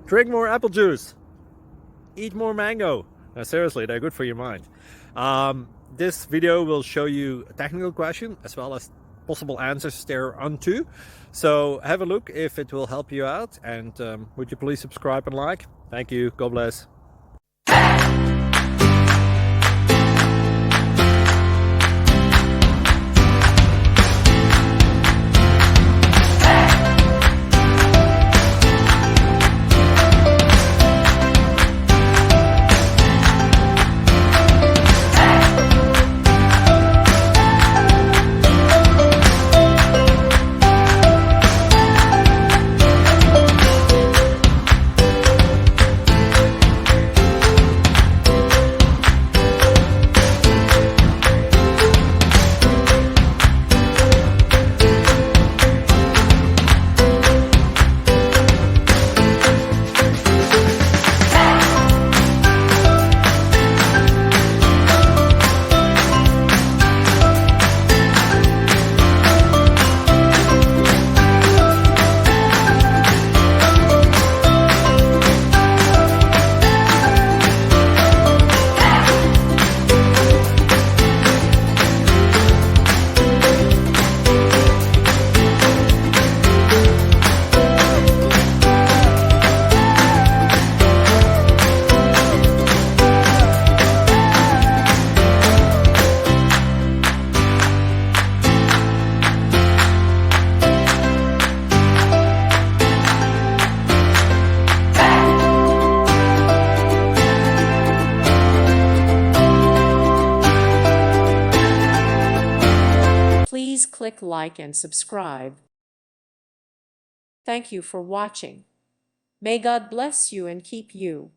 Drink more apple juice. Eat more mango. No, seriously, they're good for your mind. This video will show you a technical question as well as possible answers thereunto. So have a look if it will help you out, and would you please subscribe and like? Thank you. God bless. Please click like and subscribe. Thank you for watching. May God bless you and keep you.